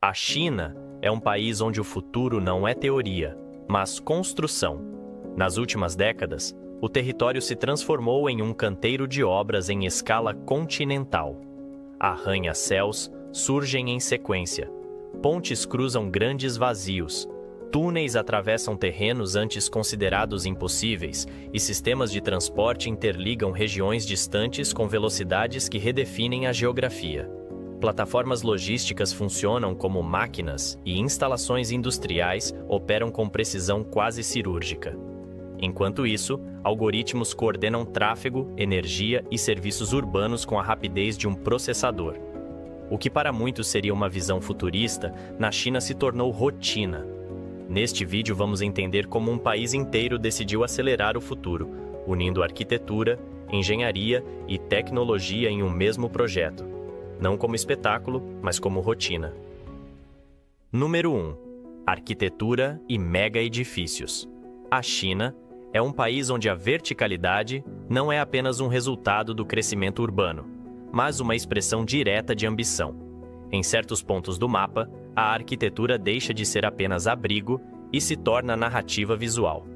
A China é um país onde o futuro não é teoria, mas construção. Nas últimas décadas, o território se transformou em um canteiro de obras em escala continental. Arranha-céus surgem em sequência. Pontes cruzam grandes vazios. Túneis atravessam terrenos antes considerados impossíveis e sistemas de transporte interligam regiões distantes com velocidades que redefinem a geografia. Plataformas logísticas funcionam como máquinas e instalações industriais operam com precisão quase cirúrgica. Enquanto isso, algoritmos coordenam tráfego, energia e serviços urbanos com a rapidez de um processador. O que para muitos seria uma visão futurista, na China se tornou rotina. Neste vídeo vamos entender como um país inteiro decidiu acelerar o futuro, unindo arquitetura, engenharia e tecnologia em um mesmo projeto. Não como espetáculo, mas como rotina. Número 1. Arquitetura e mega-edifícios. A China é um país onde a verticalidade não é apenas um resultado do crescimento urbano, mas uma expressão direta de ambição. Em certos pontos do mapa, a arquitetura deixa de ser apenas abrigo e se torna narrativa visual.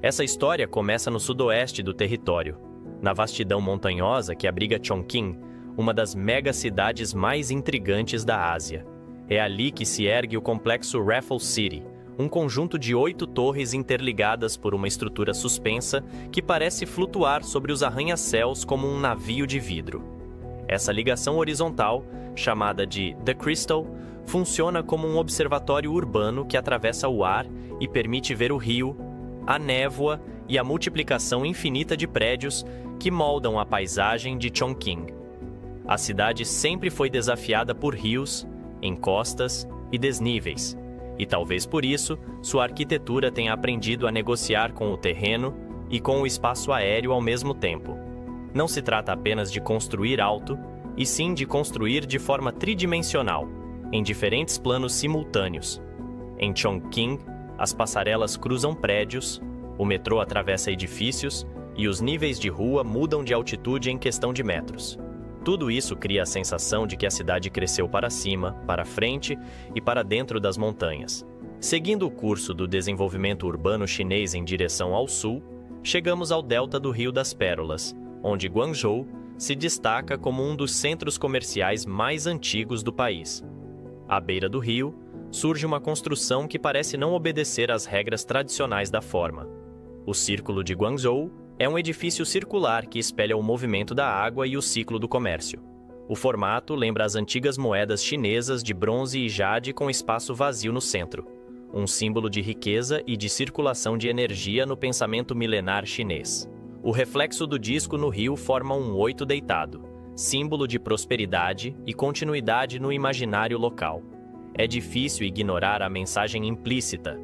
Essa história começa no sudoeste do território, na vastidão montanhosa que abriga Chongqing, uma das megacidades mais intrigantes da Ásia. É ali que se ergue o complexo Raffles City, um conjunto de 8 torres interligadas por uma estrutura suspensa que parece flutuar sobre os arranha-céus como um navio de vidro. Essa ligação horizontal, chamada de The Crystal, funciona como um observatório urbano que atravessa o ar e permite ver o rio, a névoa e a multiplicação infinita de prédios que moldam a paisagem de Chongqing. A cidade sempre foi desafiada por rios, encostas e desníveis, e talvez por isso sua arquitetura tenha aprendido a negociar com o terreno e com o espaço aéreo ao mesmo tempo. Não se trata apenas de construir alto, e sim de construir de forma tridimensional, em diferentes planos simultâneos. Em Chongqing, as passarelas cruzam prédios, o metrô atravessa edifícios e os níveis de rua mudam de altitude em questão de metros. Tudo isso cria a sensação de que a cidade cresceu para cima, para frente e para dentro das montanhas. Seguindo o curso do desenvolvimento urbano chinês em direção ao sul, chegamos ao delta do Rio das Pérolas, onde Guangzhou se destaca como um dos centros comerciais mais antigos do país. À beira do rio, surge uma construção que parece não obedecer às regras tradicionais da forma. O Círculo de Guangzhou é um edifício circular que espelha o movimento da água e o ciclo do comércio. O formato lembra as antigas moedas chinesas de bronze e jade com espaço vazio no centro, um símbolo de riqueza e de circulação de energia no pensamento milenar chinês. O reflexo do disco no rio forma um 8 deitado, símbolo de prosperidade e continuidade no imaginário local. É difícil ignorar a mensagem implícita.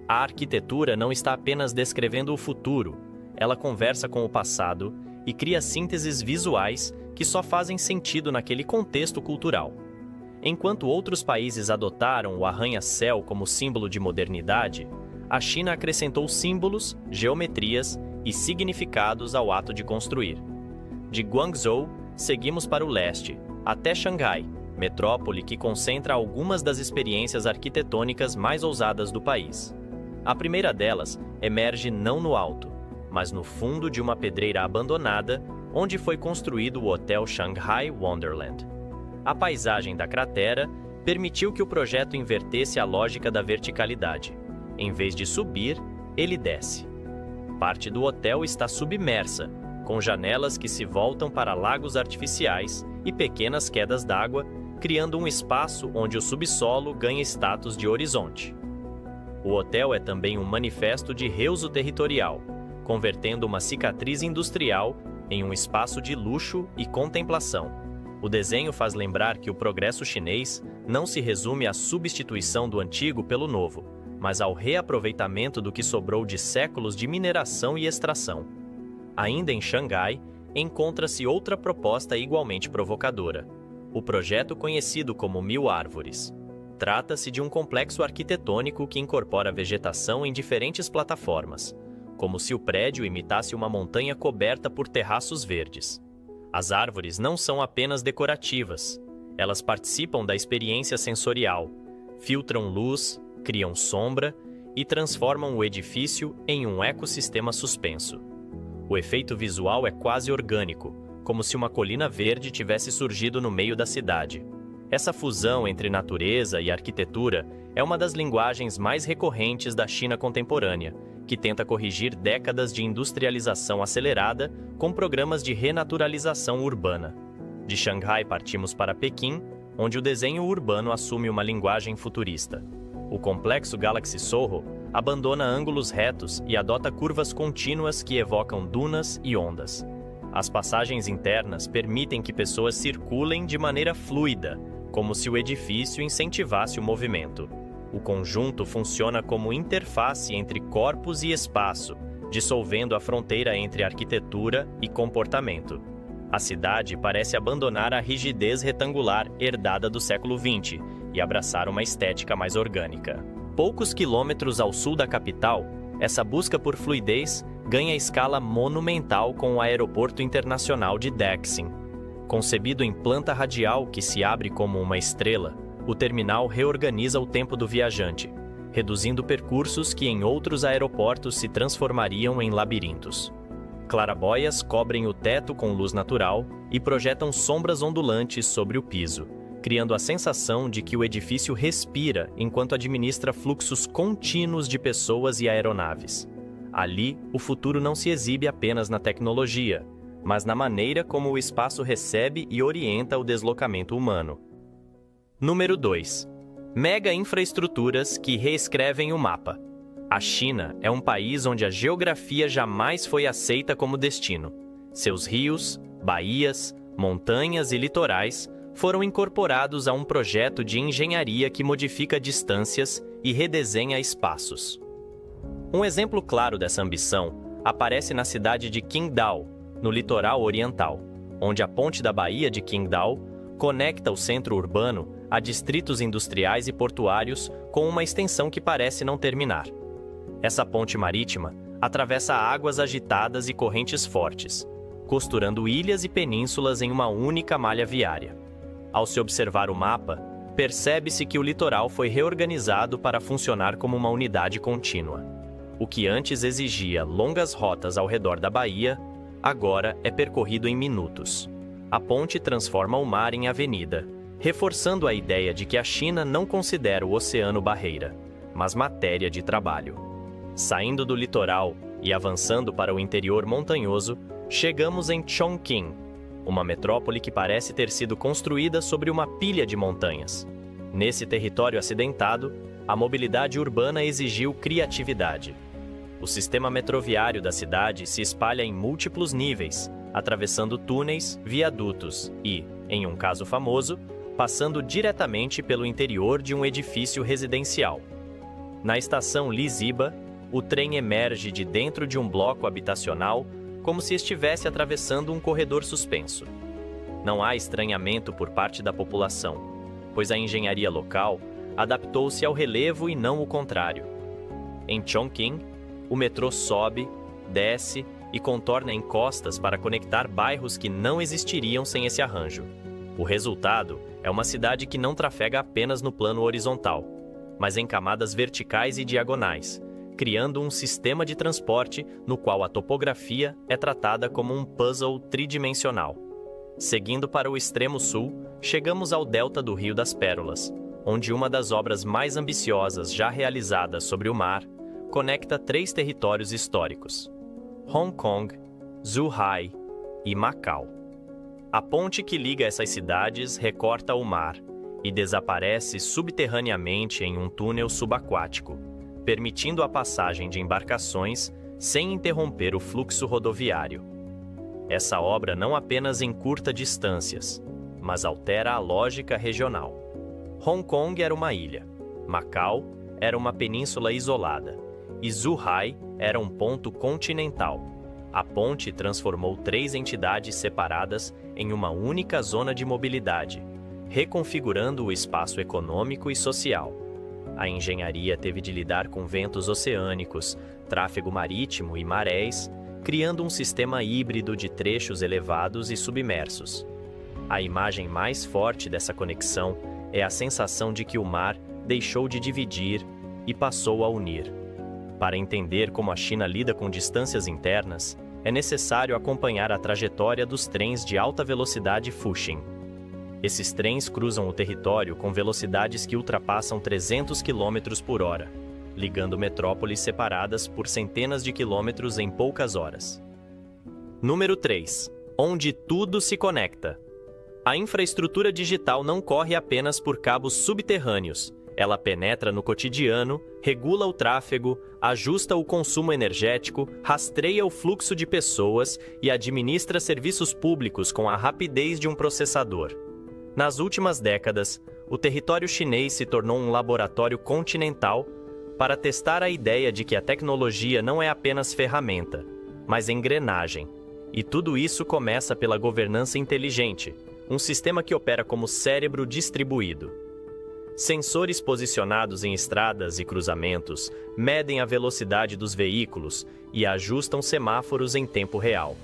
A arquitetura não está apenas descrevendo o futuro, ela conversa com o passado e cria sínteses visuais que só fazem sentido naquele contexto cultural. Enquanto outros países adotaram o arranha-céu como símbolo de modernidade, a China acrescentou símbolos, geometrias e significados ao ato de construir. De Guangzhou, seguimos para o leste, até Xangai, metrópole que concentra algumas das experiências arquitetônicas mais ousadas do país. A primeira delas emerge não no alto, mas no fundo de uma pedreira abandonada, onde foi construído o Hotel Shanghai Wonderland. A paisagem da cratera permitiu que o projeto invertesse a lógica da verticalidade. Em vez de subir, ele desce. Parte do hotel está submersa, com janelas que se voltam para lagos artificiais e pequenas quedas d'água, criando um espaço onde o subsolo ganha status de horizonte. O hotel é também um manifesto de reuso territorial, convertendo uma cicatriz industrial em um espaço de luxo e contemplação. O desenho faz lembrar que o progresso chinês não se resume à substituição do antigo pelo novo, mas ao reaproveitamento do que sobrou de séculos de mineração e extração. Ainda em Xangai, encontra-se outra proposta igualmente provocadora: o projeto conhecido como 1000 Árvores. Trata-se de um complexo arquitetônico que incorpora vegetação em diferentes plataformas, como se o prédio imitasse uma montanha coberta por terraços verdes. As árvores não são apenas decorativas, elas participam da experiência sensorial, filtram luz, criam sombra e transformam o edifício em um ecossistema suspenso. O efeito visual é quase orgânico, como se uma colina verde tivesse surgido no meio da cidade. Essa fusão entre natureza e arquitetura é uma das linguagens mais recorrentes da China contemporânea, que tenta corrigir décadas de industrialização acelerada com programas de renaturalização urbana. De Xangai partimos para Pequim, onde o desenho urbano assume uma linguagem futurista. O complexo Galaxy Soho abandona ângulos retos e adota curvas contínuas que evocam dunas e ondas. As passagens internas permitem que pessoas circulem de maneira fluida, como se o edifício incentivasse o movimento. O conjunto funciona como interface entre corpos e espaço, dissolvendo a fronteira entre arquitetura e comportamento. A cidade parece abandonar a rigidez retangular herdada do século XX e abraçar uma estética mais orgânica. Poucos quilômetros ao sul da capital, essa busca por fluidez ganha escala monumental com o Aeroporto Internacional de Daxing. Concebido em planta radial que se abre como uma estrela, o terminal reorganiza o tempo do viajante, reduzindo percursos que em outros aeroportos se transformariam em labirintos. Clarabóias cobrem o teto com luz natural e projetam sombras ondulantes sobre o piso, criando a sensação de que o edifício respira enquanto administra fluxos contínuos de pessoas e aeronaves. Ali, o futuro não se exibe apenas na tecnologia, mas na maneira como o espaço recebe e orienta o deslocamento humano. Número 2. Mega infraestruturas que reescrevem o mapa. A China é um país onde a geografia jamais foi aceita como destino. Seus rios, baías, montanhas e litorais foram incorporados a um projeto de engenharia que modifica distâncias e redesenha espaços. Um exemplo claro dessa ambição aparece na cidade de Qingdao, no litoral oriental, onde a ponte da Baía de Qingdao conecta o centro urbano a distritos industriais e portuários com uma extensão que parece não terminar. Essa ponte marítima atravessa águas agitadas e correntes fortes, costurando ilhas e penínsulas em uma única malha viária. Ao se observar o mapa, percebe-se que o litoral foi reorganizado para funcionar como uma unidade contínua. O que antes exigia longas rotas ao redor da baía, agora é percorrido em minutos. A ponte transforma o mar em avenida, reforçando a ideia de que a China não considera o oceano barreira, mas matéria de trabalho. Saindo do litoral e avançando para o interior montanhoso, chegamos em Chongqing, uma metrópole que parece ter sido construída sobre uma pilha de montanhas. Nesse território acidentado, a mobilidade urbana exigiu criatividade. O sistema metroviário da cidade se espalha em múltiplos níveis, atravessando túneis, viadutos e, em um caso famoso, passando diretamente pelo interior de um edifício residencial. Na estação Liziba, o trem emerge de dentro de um bloco habitacional como se estivesse atravessando um corredor suspenso. Não há estranhamento por parte da população, pois a engenharia local adaptou-se ao relevo e não o contrário. Em Chongqing, o metrô sobe, desce e contorna encostas para conectar bairros que não existiriam sem esse arranjo. O resultado é uma cidade que não trafega apenas no plano horizontal, mas em camadas verticais e diagonais, criando um sistema de transporte no qual a topografia é tratada como um puzzle tridimensional. Seguindo para o extremo sul, chegamos ao delta do Rio das Pérolas, onde uma das obras mais ambiciosas já realizadas sobre o mar conecta 3 territórios históricos: Hong Kong, Zhuhai e Macau. A ponte que liga essas cidades recorta o mar e desaparece subterraneamente em um túnel subaquático, permitindo a passagem de embarcações sem interromper o fluxo rodoviário. Essa obra não apenas encurta distâncias, mas altera a lógica regional. Hong Kong era uma ilha, Macau era uma península isolada e Zhuhai era um ponto continental. A ponte transformou 3 entidades separadas em uma única zona de mobilidade, reconfigurando o espaço econômico e social. A engenharia teve de lidar com ventos oceânicos, tráfego marítimo e marés, criando um sistema híbrido de trechos elevados e submersos. A imagem mais forte dessa conexão é a sensação de que o mar deixou de dividir e passou a unir. Para entender como a China lida com distâncias internas, é necessário acompanhar a trajetória dos trens de alta velocidade Fuxing. Esses trens cruzam o território com velocidades que ultrapassam 300 km por hora, ligando metrópoles separadas por centenas de quilômetros em poucas horas. Número 3. Onde tudo se conecta. A infraestrutura digital não corre apenas por cabos subterrâneos. Ela penetra no cotidiano, regula o tráfego, ajusta o consumo energético, rastreia o fluxo de pessoas e administra serviços públicos com a rapidez de um processador. Nas últimas décadas, o território chinês se tornou um laboratório continental para testar a ideia de que a tecnologia não é apenas ferramenta, mas engrenagem. E tudo isso começa pela governança inteligente, um sistema que opera como cérebro distribuído. Sensores posicionados em estradas e cruzamentos medem a velocidade dos veículos e ajustam semáforos em tempo real.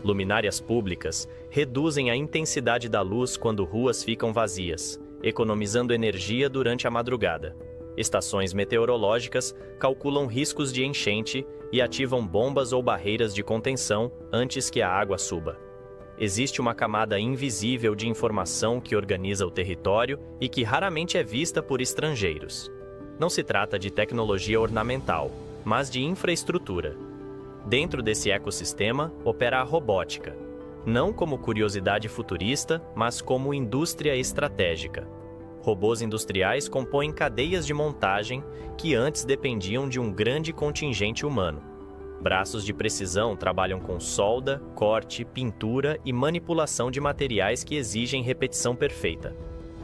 Luminárias públicas reduzem a intensidade da luz quando ruas ficam vazias, economizando energia durante a madrugada. Estações meteorológicas calculam riscos de enchente e ativam bombas ou barreiras de contenção antes que a água suba. Existe uma camada invisível de informação que organiza o território e que raramente é vista por estrangeiros. Não se trata de tecnologia ornamental, mas de infraestrutura. Dentro desse ecossistema opera a robótica, não como curiosidade futurista, mas como indústria estratégica. Robôs industriais compõem cadeias de montagem que antes dependiam de um grande contingente humano. Braços de precisão trabalham com solda, corte, pintura e manipulação de materiais que exigem repetição perfeita.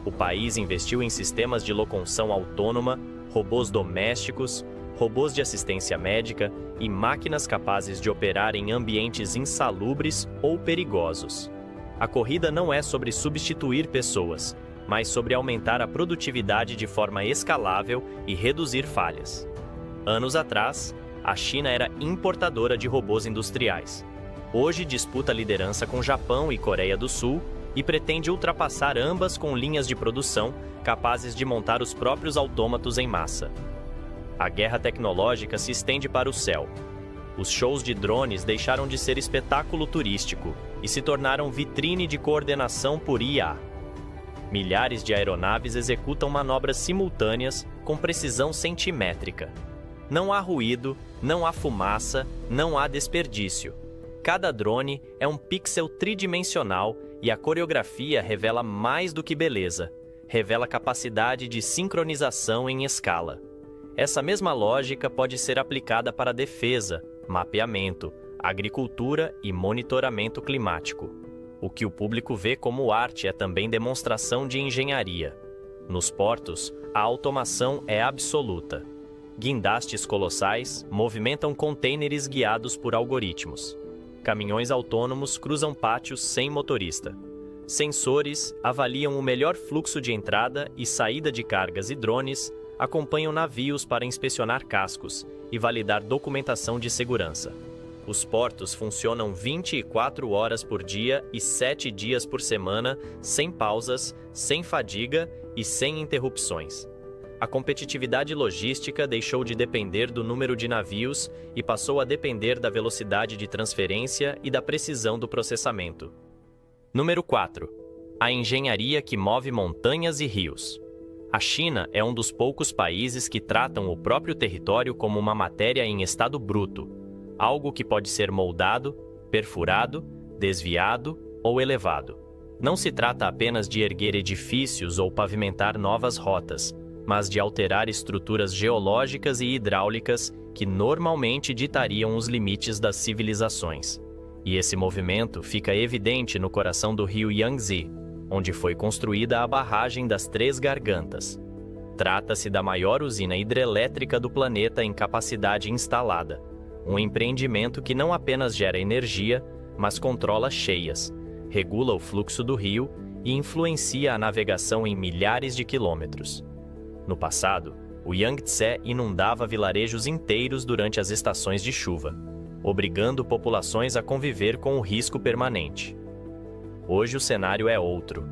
O país investiu em sistemas de locomoção autônoma, robôs domésticos, robôs de assistência médica e máquinas capazes de operar em ambientes insalubres ou perigosos. A corrida não é sobre substituir pessoas, mas sobre aumentar a produtividade de forma escalável e reduzir falhas. Anos atrás, a China era importadora de robôs industriais. Hoje disputa a liderança com Japão e Coreia do Sul e pretende ultrapassar ambas com linhas de produção capazes de montar os próprios autômatos em massa. A guerra tecnológica se estende para o céu. Os shows de drones deixaram de ser espetáculo turístico e se tornaram vitrine de coordenação por IA. Milhares de aeronaves executam manobras simultâneas com precisão centimétrica. Não há ruído, não há fumaça, não há desperdício. Cada drone é um pixel tridimensional e a coreografia revela mais do que beleza. Revela capacidade de sincronização em escala. Essa mesma lógica pode ser aplicada para defesa, mapeamento, agricultura e monitoramento climático. O que o público vê como arte é também demonstração de engenharia. Nos portos, a automação é absoluta. Guindastes colossais movimentam contêineres guiados por algoritmos. Caminhões autônomos cruzam pátios sem motorista. Sensores avaliam o melhor fluxo de entrada e saída de cargas e drones acompanham navios para inspecionar cascos e validar documentação de segurança. Os portos funcionam 24 horas por dia e 7 dias por semana, sem pausas, sem fadiga e sem interrupções. A competitividade logística deixou de depender do número de navios e passou a depender da velocidade de transferência e da precisão do processamento. Número 4. A engenharia que move montanhas e rios. A China é um dos poucos países que tratam o próprio território como uma matéria em estado bruto, algo que pode ser moldado, perfurado, desviado ou elevado. Não se trata apenas de erguer edifícios ou pavimentar novas rotas, mas de alterar estruturas geológicas e hidráulicas que normalmente ditariam os limites das civilizações. E esse movimento fica evidente no coração do rio Yangtze, onde foi construída a barragem das Três Gargantas. Trata-se da maior usina hidrelétrica do planeta em capacidade instalada, um empreendimento que não apenas gera energia, mas controla cheias, regula o fluxo do rio e influencia a navegação em milhares de quilômetros. No passado, o Yangtze inundava vilarejos inteiros durante as estações de chuva, obrigando populações a conviver com o risco permanente. Hoje o cenário é outro.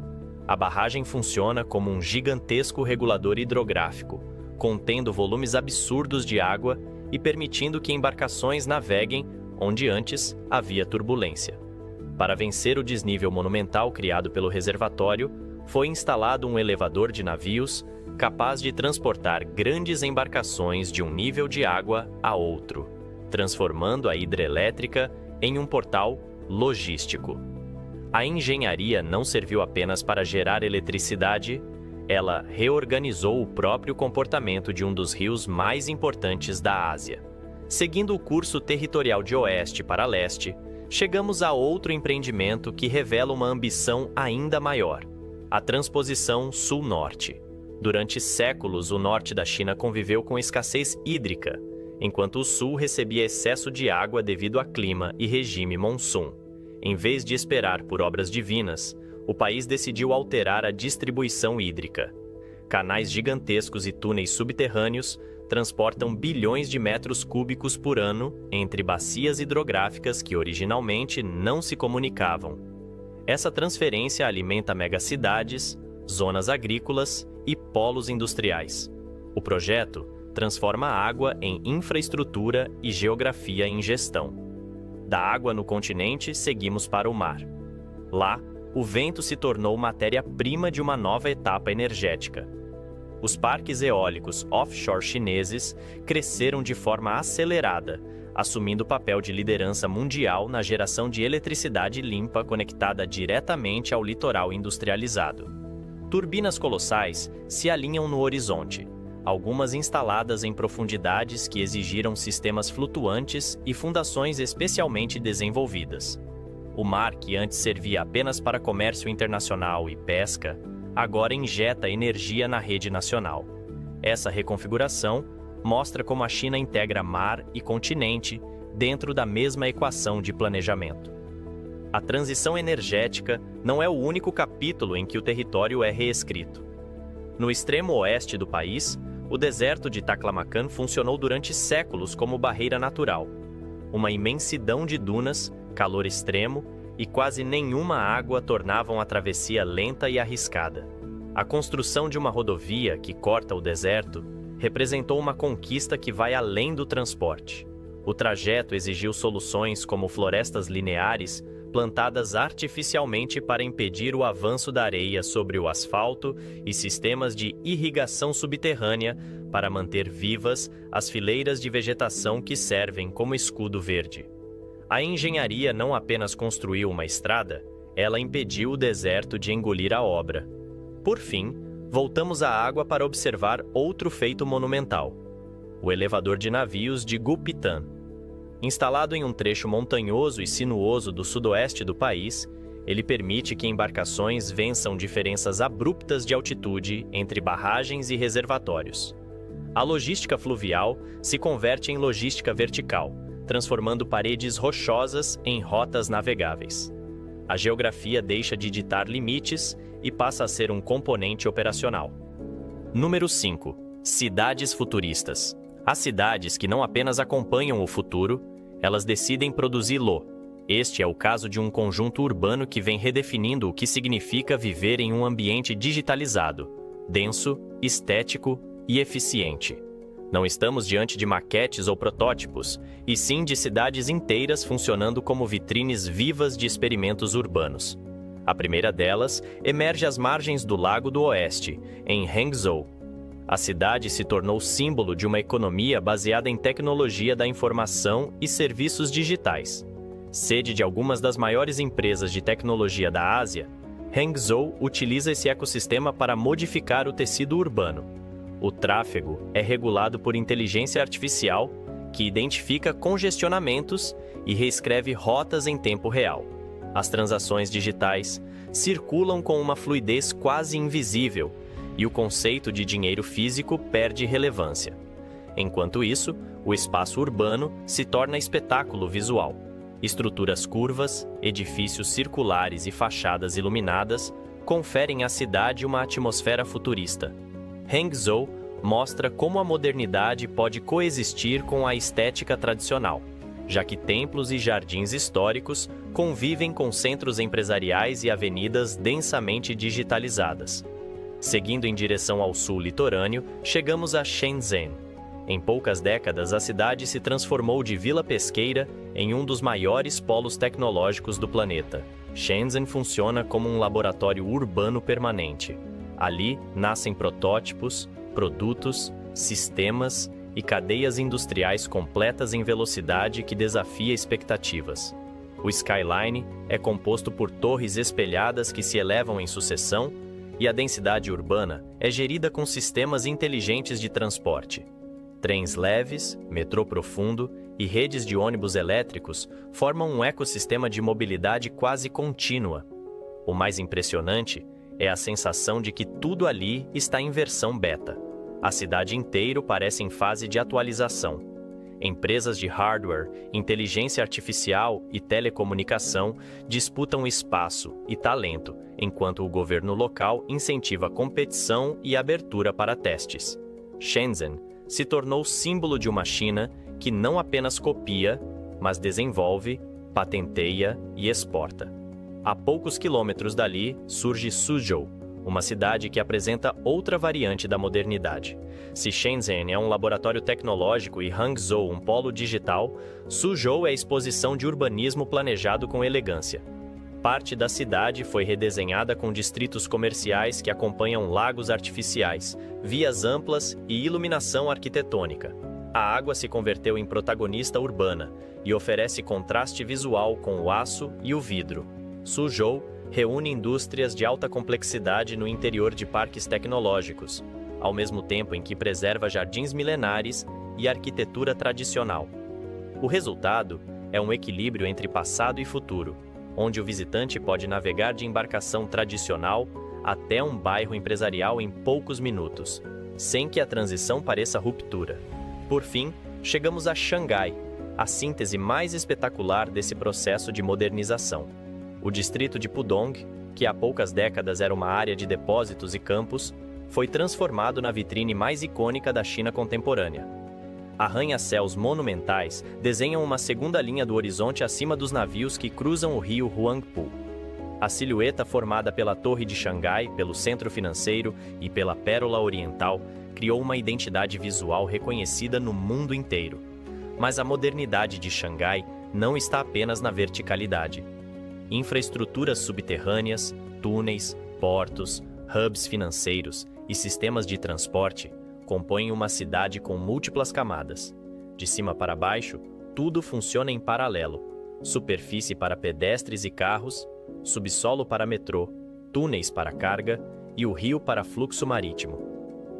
A barragem funciona como um gigantesco regulador hidrográfico, contendo volumes absurdos de água e permitindo que embarcações naveguem onde antes havia turbulência. Para vencer o desnível monumental criado pelo reservatório, foi instalado um elevador de navios capaz de transportar grandes embarcações de um nível de água a outro, transformando a hidrelétrica em um portal logístico. A engenharia não serviu apenas para gerar eletricidade, ela reorganizou o próprio comportamento de um dos rios mais importantes da Ásia. Seguindo o curso territorial de oeste para leste, chegamos a outro empreendimento que revela uma ambição ainda maior: a transposição sul-norte. Durante séculos, o norte da China conviveu com escassez hídrica, enquanto o sul recebia excesso de água devido a clima e regime monçom. Em vez de esperar por obras divinas, o país decidiu alterar a distribuição hídrica. Canais gigantescos e túneis subterrâneos transportam bilhões de metros cúbicos por ano entre bacias hidrográficas que originalmente não se comunicavam. Essa transferência alimenta megacidades, zonas agrícolas e polos industriais. O projeto transforma a água em infraestrutura e geografia em gestão. Da água no continente, seguimos para o mar. Lá, o vento se tornou matéria-prima de uma nova etapa energética. Os parques eólicos offshore chineses cresceram de forma acelerada, assumindo o papel de liderança mundial na geração de eletricidade limpa conectada diretamente ao litoral industrializado. Turbinas colossais se alinham no horizonte, algumas instaladas em profundidades que exigiram sistemas flutuantes e fundações especialmente desenvolvidas. O mar, que antes servia apenas para comércio internacional e pesca, agora injeta energia na rede nacional. Essa reconfiguração mostra como a China integra mar e continente dentro da mesma equação de planejamento. A transição energética não é o único capítulo em que o território é reescrito. No extremo oeste do país, o deserto de Taklamakan funcionou durante séculos como barreira natural. Uma imensidão de dunas, calor extremo e quase nenhuma água tornavam a travessia lenta e arriscada. A construção de uma rodovia que corta o deserto representou uma conquista que vai além do transporte. O trajeto exigiu soluções como florestas lineares plantadas artificialmente para impedir o avanço da areia sobre o asfalto e sistemas de irrigação subterrânea para manter vivas as fileiras de vegetação que servem como escudo verde. A engenharia não apenas construiu uma estrada, ela impediu o deserto de engolir a obra. Por fim, voltamos à água para observar outro feito monumental: o elevador de navios de Gulpitan. Instalado em um trecho montanhoso e sinuoso do sudoeste do país, ele permite que embarcações vençam diferenças abruptas de altitude entre barragens e reservatórios. A logística fluvial se converte em logística vertical, transformando paredes rochosas em rotas navegáveis. A geografia deixa de ditar limites e passa a ser um componente operacional. Número 5. Cidades futuristas. Há cidades que não apenas acompanham o futuro, elas decidem produzi-lo. Este é o caso de um conjunto urbano que vem redefinindo o que significa viver em um ambiente digitalizado, denso, estético e eficiente. Não estamos diante de maquetes ou protótipos, e sim de cidades inteiras funcionando como vitrines vivas de experimentos urbanos. A primeira delas emerge às margens do Lago do Oeste, em Hangzhou. A cidade se tornou símbolo de uma economia baseada em tecnologia da informação e serviços digitais. Sede de algumas das maiores empresas de tecnologia da Ásia, Hangzhou utiliza esse ecossistema para modificar o tecido urbano. O tráfego é regulado por inteligência artificial, que identifica congestionamentos e reescreve rotas em tempo real. As transações digitais circulam com uma fluidez quase invisível, e o conceito de dinheiro físico perde relevância. Enquanto isso, o espaço urbano se torna espetáculo visual. Estruturas curvas, edifícios circulares e fachadas iluminadas conferem à cidade uma atmosfera futurista. Hangzhou mostra como a modernidade pode coexistir com a estética tradicional, já que templos e jardins históricos convivem com centros empresariais e avenidas densamente digitalizadas. Seguindo em direção ao sul litorâneo, chegamos a Shenzhen. Em poucas décadas, a cidade se transformou de vila pesqueira em um dos maiores polos tecnológicos do planeta. Shenzhen funciona como um laboratório urbano permanente. Ali nascem protótipos, produtos, sistemas e cadeias industriais completas em velocidade que desafia expectativas. O skyline é composto por torres espelhadas que se elevam em sucessão e a densidade urbana é gerida com sistemas inteligentes de transporte. Trens leves, metrô profundo e redes de ônibus elétricos formam um ecossistema de mobilidade quase contínua. O mais impressionante é a sensação de que tudo ali está em versão beta. A cidade inteira parece em fase de atualização. Empresas de hardware, inteligência artificial e telecomunicação disputam espaço e talento, enquanto o governo local incentiva competição e abertura para testes. Shenzhen se tornou símbolo de uma China que não apenas copia, mas desenvolve, patenteia e exporta. A poucos quilômetros dali surge Suzhou, uma cidade que apresenta outra variante da modernidade. Se Shenzhen é um laboratório tecnológico e Hangzhou um polo digital, Suzhou é a exposição de urbanismo planejado com elegância. Parte da cidade foi redesenhada com distritos comerciais que acompanham lagos artificiais, vias amplas e iluminação arquitetônica. A água se converteu em protagonista urbana e oferece contraste visual com o aço e o vidro. Suzhou reúne indústrias de alta complexidade no interior de parques tecnológicos, ao mesmo tempo em que preserva jardins milenares e arquitetura tradicional. O resultado é um equilíbrio entre passado e futuro, onde o visitante pode navegar de embarcação tradicional até um bairro empresarial em poucos minutos, sem que a transição pareça ruptura. Por fim, chegamos a Xangai, a síntese mais espetacular desse processo de modernização. O distrito de Pudong, que há poucas décadas era uma área de depósitos e campos, foi transformado na vitrine mais icônica da China contemporânea. Arranha-céus monumentais desenham uma segunda linha do horizonte acima dos navios que cruzam o rio Huangpu. A silhueta formada pela Torre de Xangai, pelo Centro Financeiro e pela Pérola Oriental criou uma identidade visual reconhecida no mundo inteiro. Mas a modernidade de Xangai não está apenas na verticalidade. Infraestruturas subterrâneas, túneis, portos, hubs financeiros e sistemas de transporte compõem uma cidade com múltiplas camadas. De cima para baixo, tudo funciona em paralelo. Superfície para pedestres e carros, subsolo para metrô, túneis para carga e o rio para fluxo marítimo.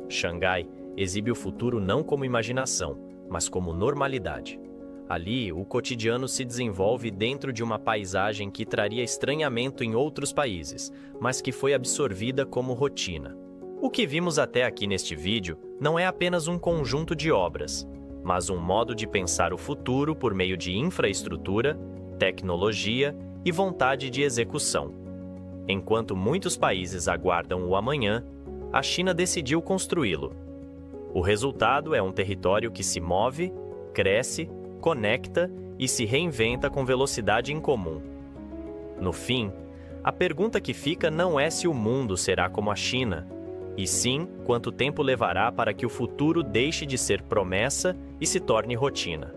Xangai exibe o futuro não como imaginação, mas como normalidade. Ali, o cotidiano se desenvolve dentro de uma paisagem que traria estranhamento em outros países, mas que foi absorvida como rotina. O que vimos até aqui neste vídeo não é apenas um conjunto de obras, mas um modo de pensar o futuro por meio de infraestrutura, tecnologia e vontade de execução. Enquanto muitos países aguardam o amanhã, a China decidiu construí-lo. O resultado é um território que se move, cresce, conecta e se reinventa com velocidade incomum. No fim, a pergunta que fica não é se o mundo será como a China, e sim quanto tempo levará para que o futuro deixe de ser promessa e se torne rotina.